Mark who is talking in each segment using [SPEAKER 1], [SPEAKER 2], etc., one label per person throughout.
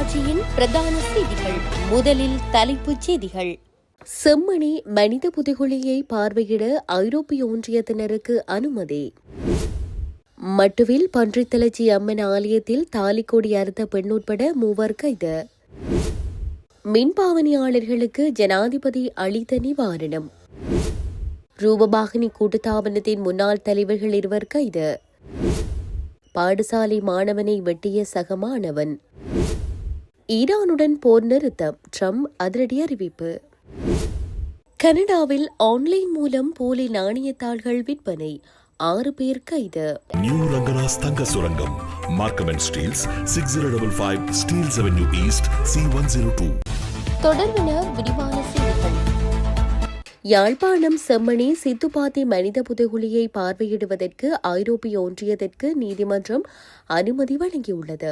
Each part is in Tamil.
[SPEAKER 1] தொலைக்காட்சியின் பிரதான செய்திகள். முதலில் தலைப்புச் செய்திகள். செம்மணி மனித புதைகுழியை பார்வையிட ஐரோப்பிய ஒன்றியத்தினருக்கு அனுமதி. மட்டுவில் பன்றித்தலச்சி அம்மன் ஆலயத்தில் தாலிக்கொடி அறுத்த பெண் உட்பட 3 கைது. மின்பாவனையாளர்களுக்கு ஜனாதிபதி அளித்த நிவாரணம். ரூபவாகினி கூட்டுத்தாபனத்தின் முன்னாள் தலைவர்கள் 2 கைது. பாடசாலை மாணவனை வெட்டிய சக மாணவன். ஈரானுடன் போர் நிறுத்தம், ட்ரம்ப் அதிரடி அறிவிப்பு. கனடாவில் ஆன்லைன் மூலம் போலி நாணயத்தாள்கள் விற்பனை, 6 பேர் கைது.
[SPEAKER 2] நியூ ரங்கராஸ் தங்க சுரங்கம், Markham and Steeles, 6055 Steeles Avenue East, C102.
[SPEAKER 1] தொடர்பின விரிவான செய்திகள். யாழ்ப்பாணம் செம்மணி சித்துப்பாத்தி மனித புதைகுழியை பார்வையிடுவதற்கு ஐரோப்பிய ஒன்றியத்திற்கு நீதிமன்றம் அனுமதி வழங்கியுள்ளது.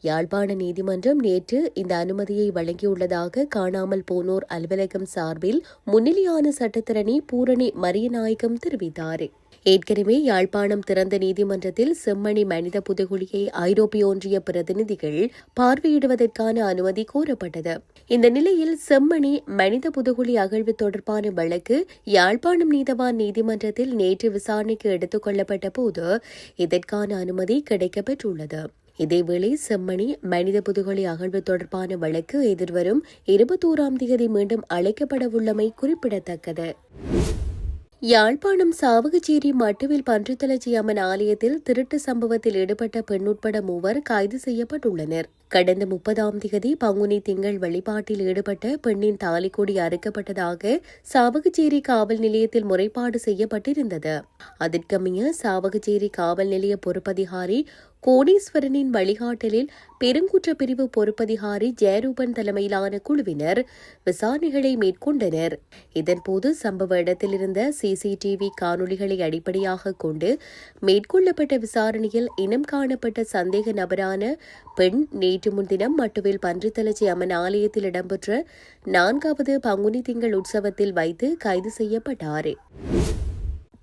[SPEAKER 1] யாழ்ப்பாண நீதிமன்றம் நேற்று இந்த அனுமதியை வழங்கியுள்ளதாக காணாமல் போனோர் அலுவலகம் சார்பில் முன்னிலையான சட்டத்தரணி பூரணி மரியநாயகம் தெரிவித்தார். ஏற்கனவே யாழ்ப்பாணம் திறந்த நீதிமன்றத்தில் செம்மணி மனித புதைகுழியை ஐரோப்பிய ஒன்றிய பிரதிநிதிகள் பார்வையிடுவதற்கான அனுமதி கோரப்பட்டது. இந்த நிலையில் செம்மணி மனித புதைகுழி அகழ்வு தொடர்பான வழக்கு யாழ்ப்பாணம் நீதவான் நீதிமன்றத்தில் நேற்று விசாரணைக்கு எடுத்துக் கொள்ளப்பட்ட போது இதற்கான அனுமதி கிடைக்கப்பெற்றுள்ளது. இதேவேளை செம்மணி மனித புதைகுழி அகழ்வு தொடர்பான வழக்கு எதிர்வரும் 21ஆம் தேதி மீண்டும் அழைக்கப்படவுள்ளமை குறிப்பிடத்தக்கது. யாழ்ப்பாணம் சாவகச்சேரி மட்டுவில் பன்றித்தலச்சி அம்மன் ஆலயத்தில் திருட்டு சம்பவத்தில் ஈடுபட்ட பெண் உட்பட 3 கைது செய்யப்பட்டுள்ளனர். கடந்த 30ஆம் தேதி பங்குனி திங்கள் வழிபாட்டில் ஈடுபட்ட பெண்ணின் தாலிக்கொடி அறுக்கப்பட்டதாக சாவகச்சேரி காவல் நிலையத்தில் முறைப்பாடு செய்யப்பட்டிருந்தது. அதற்கமைய சாவகச்சேரி காவல் நிலைய பொறுப்பதிகாரி கோடீஸ்வரனின் வழிகாட்டலில் பெருங்குற்ற பிரிவு பொறுப்பதிகாரி ஜெயரூபன் தலைமையிலான குழுவினர் விசாரணைகளை மேற்கொண்டனர். இதன்போது சம்பவ இடத்தில் இருந்த CCTV காணொலிகளை அடிப்படையாக கொண்டு மேற்கொள்ளப்பட்ட விசாரணையில் இனம் காணப்பட்ட சந்தேக நபரான பெண் நேற்று முன்தினம் மட்டுவில் பன்றித்தலச்சி அம்மன் ஆலயத்தில் இடம்பெற்ற 4வது பங்குனி திங்கள் உற்சவத்தில் வைத்து கைது செய்யப்பட்டார்.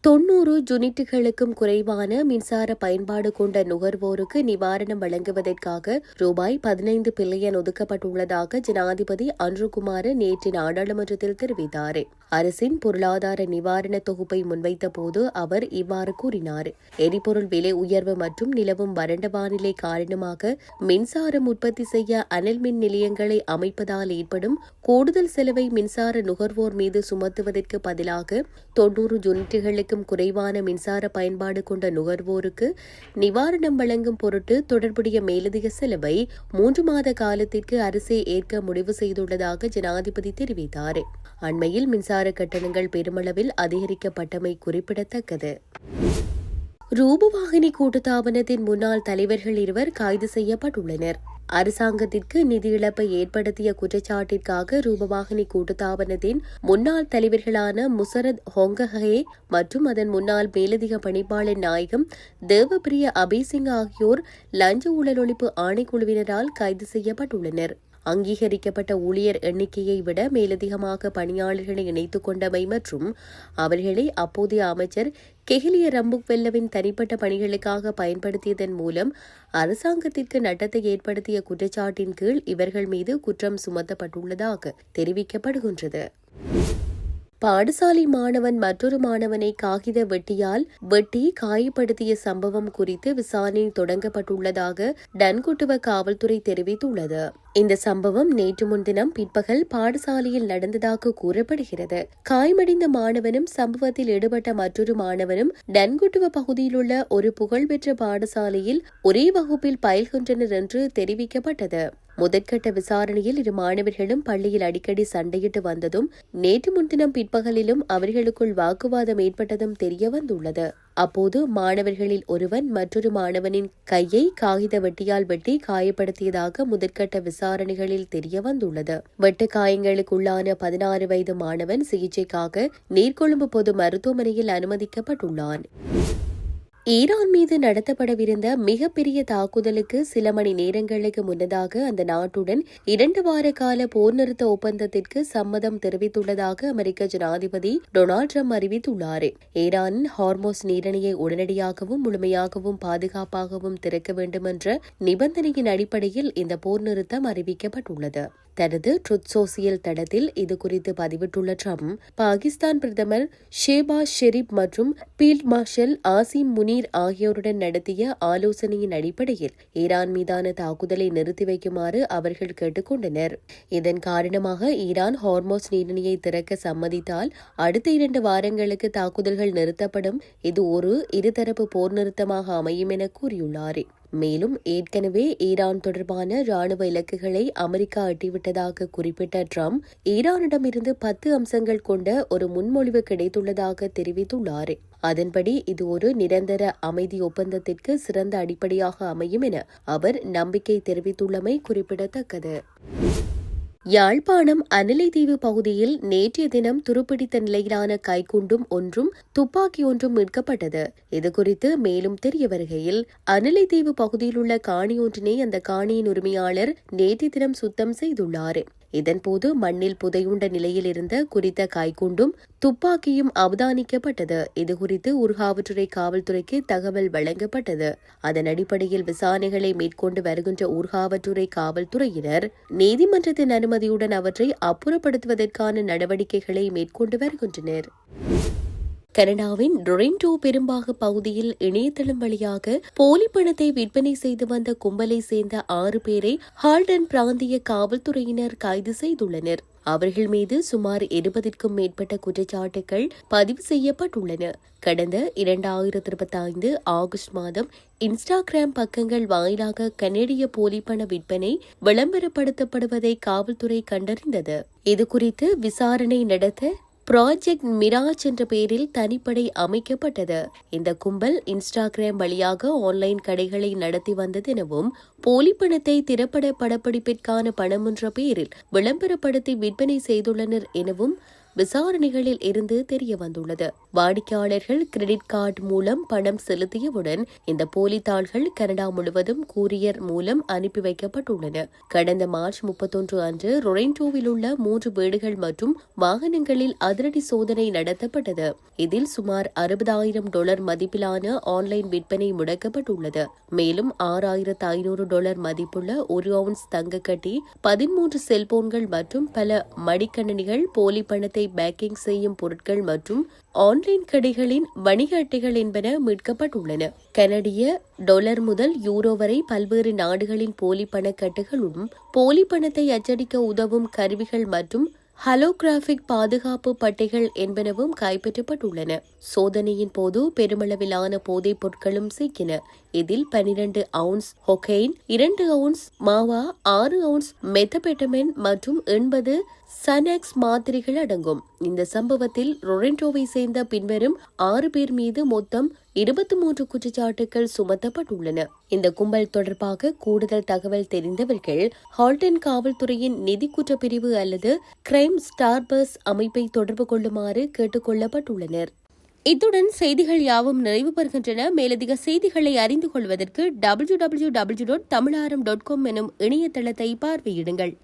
[SPEAKER 1] 90 யூனிட்டுகளுக்கும் குறைவான மின்சார பயன்பாடு கொண்ட நுகர்வோருக்கு நிவாரணம் வழங்குவதற்காக ரூபாய் 15 பில்லியன் ஒதுக்கப்பட்டுள்ளதாக ஜனாதிபதி அன்ருகுமார நேற்று நாடாளுமன்றத்தில் தெரிவித்தார். அரசின் பொருளாதார நிவாரண தொகுப்பை முன்வைத்த போது அவர் இவ்வாறு கூறினார். எரிபொருள் விலை உயர்வு மற்றும் நிலவும் வறண்ட வானிலை காரணமாக மின்சாரம் உற்பத்தி செய்ய அனல் மின் நிலையங்களை அமைப்பதால் ஏற்படும் கூடுதல் செலவை மின்சார நுகர்வோர் மீது சுமத்துவதற்கு பதிலாக 90 யூனிட்டுகளுக்கு குறைவான மின்சார பயன்பாடு கொண்ட நுகர்வோருக்கு நிவாரணம் வழங்கும் பொருட்டு தொடர்புடைய மேலதிக செலவை 3 மாத காலத்திற்கு அரசே ஏற்க முடிவு செய்துள்ளதாக ஜனாதிபதி தெரிவித்தார். அண்மையில் மின்சார கட்டணங்கள் பெருமளவில் அதிகரிக்கப்பட்டமை குறிப்பிடத்தக்கது. ரூபவாகினி கூட்டுத்தாபனத்தின் முன்னாள் தலைவர்கள் 2 கைது செய்யப்பட்டுள்ளனர். அரசாங்கத்திற்கு நிதி இழப்பை ஏற்படுத்திய குற்றச்சாட்டிற்காக ரூபவாகினி கூட்டுத்தாபனத்தின் முன்னாள் தலைவர்களான முசரத் ஹொங்கஹே மற்றும் அதன் முன்னாள் மேலதிக பணிப்பாளர் நாயகம் தேவப்பிரிய அபிசிங் ஆகியோர் லஞ்ச ஊழல் ஒழிப்பு ஆணைக்குழுவினரால் கைது செய்யப்பட்டுள்ளனர். அங்கீகரிக்கப்பட்ட ஊழியர் எண்ணிக்கையை விட மேலதிகமாக பணியாளர்களை இணைத்துக் கொண்டமை மற்றும் அவர்களை அப்போதைய அமைச்சர் கெஹலிய ரம்புக்வெல்லவின் தனிப்பட்ட பணிகளுக்காக பயன்படுத்தியதன் மூலம் அரசாங்கத்திற்கு நட்டத்தை ஏற்படுத்திய குற்றச்சாட்டின் கீழ் இவர்கள் மீது குற்றம் சுமத்தப்பட்டுள்ளதாக தெரிவிக்கப்படுகின்றது. பாடசாலை மாணவன் மற்றொரு மாணவனை காகித வெட்டியால் வெட்டி காயப்படுத்திய சம்பவம் குறித்து விசாரணை தொடங்கப்பட்டுள்ளதாக டன்குட்டுவ காவல்துறை தெரிவித்துள்ளது. இந்த சம்பவம் நேற்று முன்தினம் பிற்பகல் பாடசாலையில் நடந்ததாக கூறப்படுகிறது. காயமடைந்த மாணவனும் சம்பவத்தில் ஈடுபட்ட மற்றொரு மாணவனும் டன்குட்டுவ பகுதியில் உள்ள ஒரு புகழ்பெற்ற பாடசாலையில் ஒரே வகுப்பில் பயில்கின்றனர் என்று தெரிவிக்கப்பட்டது. முதற்கட்ட விசாரணையில் 2 மாணவர்களும் பள்ளியில் அடிக்கடி சண்டையிட்டு வந்ததும் நேற்று முன்தினம் பிற்பகலிலும் அவர்களுக்குள் வாக்குவாதம் ஏற்பட்டதும் தெரிய வந்துள்ளது. அப்போது மாணவர்களில் ஒருவன் மற்றொரு மாணவனின் கையை காகித வெட்டியால் வெட்டி காயப்படுத்தியதாக முதற்கட்ட விசாரணைகளில் தெரிய வந்துள்ளது. வெட்டு காயங்களுக்குள்ளான 16 வயது மாணவன் சிகிச்சைக்காக நீர்கொழும்பு பொது மருத்துவமனையில் அனுமதிக்கப்பட்டுள்ளான். ஈரான் மீது நடத்தப்படவிருந்த மிகப்பெரிய தாக்குதலுக்கு சில மணி நேரங்களுக்கு முன்னதாக அந்த நாட்டுடன் 2 வார கால போர் நிறுத்த ஒப்பந்தத்திற்கு சம்மதம் தெரிவித்துள்ளதாக அமெரிக்க ஜனாதிபதி டொனால்டு ட்ரம்ப் அறிவித்துள்ளார். ஈரானின் ஹார்மோஸ் நீரிணையை உடனடியாகவும் முழுமையாகவும் பாதுகாப்பாகவும் திறக்க வேண்டும் என்ற நிபந்தனையின் அடிப்படையில் இந்த போர் நிறுத்தம் அறிவிக்கப்பட்டுள்ளது. தனது ட்ருத் சோசியல் தடத்தில் இதுகுறித்து பதிவிட்டுள்ள ட்ரம்ப், பாகிஸ்தான் பிரதமர் ஷேபாஸ் ஷெரீப் மற்றும் ஃபீல்ட் மார்ஷல் ஆசிம் முனீர் ஆகியோருடன் நடத்திய ஆலோசனையின் அடிப்படையில் ஈரான் மீதான தாக்குதலை நிறுத்தி வைக்குமாறு அவர்கள் கேட்டுக் கொண்டனர். இதன் காரணமாக ஈரான் ஹார்மோஸ் நீரிணையை திறக்க சம்மதித்தால் அடுத்த 2 வாரங்களுக்கு தாக்குதல்கள் நிறுத்தப்படும். இது ஒரு இருதரப்பு போர் நிறுத்தமாக அமையும் என கூறியுள்ளார். மேலும் ஏற்கனவே ஈரான் தொடர்பான ராணுவ இலக்குகளை அமெரிக்கா எட்டிவிட்டதாக குறிப்பிட்ட ட்ரம்ப், ஈரானிடமிருந்து 10 அம்சங்கள் கொண்ட ஒரு முன்மொழிவு கிடைத்துள்ளதாக தெரிவித்துள்ளார். அதன்படி இது ஒரு நிரந்தர அமைதி ஒப்பந்தத்திற்கு சிறந்த அடிப்படையாக அமையும் என அவர் நம்பிக்கை தெரிவித்துள்ளமை குறிப்பிடத்தக்கது. யாழ்ப்பாணம் அனலைதீவு பகுதியில் நேற்றைய தினம் துருப்பிடித்த நிலையிலான கைக்குண்டும் ஒன்றும் துப்பாக்கி ஒன்றும் மீட்கப்பட்டது. இதுகுறித்து மேலும் தெரிய வருகையில், அனலைதீவு பகுதியில் உள்ள காணி ஒன்றினை அந்த காணியின் உரிமையாளர் நேற்றைய தினம் சுத்தம் செய்துள்ளார். இதன்போது மண்ணில் புதையுண்ட நிலையில் இருந்த குறித்த கைக்குண்டும் துப்பாக்கியும் அவதானிக்கப்பட்டது. இதுகுறித்து ஊர்காவற்றுறை காவல்துறைக்கு தகவல் வழங்கப்பட்டது. அதன் அடிப்படையில் விசாரணைகளை மேற்கொண்டு வருகின்ற ஊர்காவற்றுறை காவல்துறையினர் நீதிமன்றத்தின் அனுமதியுடன் அவற்றை அப்புறப்படுத்துவதற்கான நடவடிக்கைகளை மேற்கொண்டு வருகின்றனர். கனடாவின் டொரண்டோ பெரும்பாக பகுதியில் இணையதளம் வழியாக போலி பணத்தை விற்பனை செய்து வந்த கும்பலை சேர்ந்த 6 பேரை ஹால்டன் பிராந்திய காவல்துறையினர் கைது செய்துள்ளனர். அவர்கள் மீது சுமார் 20க்கும் மேற்பட்ட குற்றச்சாட்டுகள் பதிவு செய்யப்பட்டுள்ளன. கடந்த 2025 ஆகஸ்ட் மாதம் இன்ஸ்டாகிராம் பக்கங்கள் வாயிலாக கனேடிய போலி பண விற்பனை விளம்பரப்படுத்தப்படுவதை காவல்துறை கண்டறிந்தது. இதுகுறித்து விசாரணை நடத்த ப்ராஜெக்ட் மிராஜ் என்ற பெயரில் தனிப்படை அமைக்கப்பட்டது. இந்த கும்பல் இன்ஸ்டாகிராம் வழியாக ஆன்லைன் கடைகளை நடத்தி வந்தது எனவும், போலி பணத்தை திரைப்பட படப்பிடிப்பிற்கான பணம் என்ற பெயரில் விளம்பரப்படுத்தி விற்பனை செய்துள்ளனர் எனவும் விசாரணைகளில் இருந்து தெரிய வந்துள்ளது. வாடிக்கையாளர்கள் கிரெடிட் கார்டு மூலம் பணம் செலுத்தியவுடன் இந்த போலி தாள்கள் கனடா முழுவதும் கூரியர் மூலம் அனுப்பி வைக்கப்பட்டுள்ளன. கடந்த மார்ச் 31 அன்று ரொரென்டோவில் உள்ள 3 வீடுகள் மற்றும் வாகனங்களில் அதிரடி சோதனை நடத்தப்பட்டது. இதில் சுமார் $60,000 மதிப்பிலான ஆன்லைன் விற்பனை முடக்கப்பட்டுள்ளது. மேலும் $6,500 மதிப்புள்ள 1 அவுன்ஸ் தங்கக்கட்டி, 13 செல்போன்கள் மற்றும் பல மடிக்கணினிகள், போலி பணத்தை பேக்கிங் செய்யும் பொருட்கள் மற்றும் ஆன்லைன் கடைகளின் வணிக அட்டைகள் என்பன மீட்கப்பட்டுள்ளன. கனடிய டாலர் முதல் யூரோ வரை பல்வேறு நாடுகளின் போலி பணக்கட்டுகளும், போலி பணத்தை அச்சடிக்க உதவும் கருவிகள் மற்றும் ஹலோகிராபிக் பாதுகாப்பு பட்டைகள் என்பனவும் கைப்பற்றப்பட்டுள்ளன. சோதனையின் போது பெருமளவிலான போதைப் பொருட்களும் சிக்கின. இதில் 12 அவுன்ஸ் கொக்கைன், 2 அவுன்ஸ் மாவா, 6 அவுன்ஸ் மெத்தபெட்டமின் மற்றும் 80 சனெக்ஸ் மாத்திரைகள் அடங்கும். இந்த சம்பவத்தில் ரொரென்டோவை சேர்ந்த பின்வரும் 6 பேர் மீது மொத்தம் 23 குற்றச்சாட்டுகள் சுமத்தப்பட்டுள்ளன. இந்த கும்பல் தொடர்பாக கூடுதல் தகவல் தெரிந்தவர்கள் ஹால்டன் காவல்துறையின் நிதி குற்றப்பிரிவு அல்லது கிரைம் ஸ்டார்பர்ஸ் அமைப்பை தொடர்பு கொள்ளுமாறு கேட்டுக் கொள்ளப்பட்டுள்ளனர். இத்துடன் செய்திகள் யாவும் நிறைவு பெறுகின்றன. மேலதிக செய்திகளை அறிந்து கொள்வதற்கு www.tamilaram.com எனும் இணையதளத்தை பார்வையிடுங்கள்.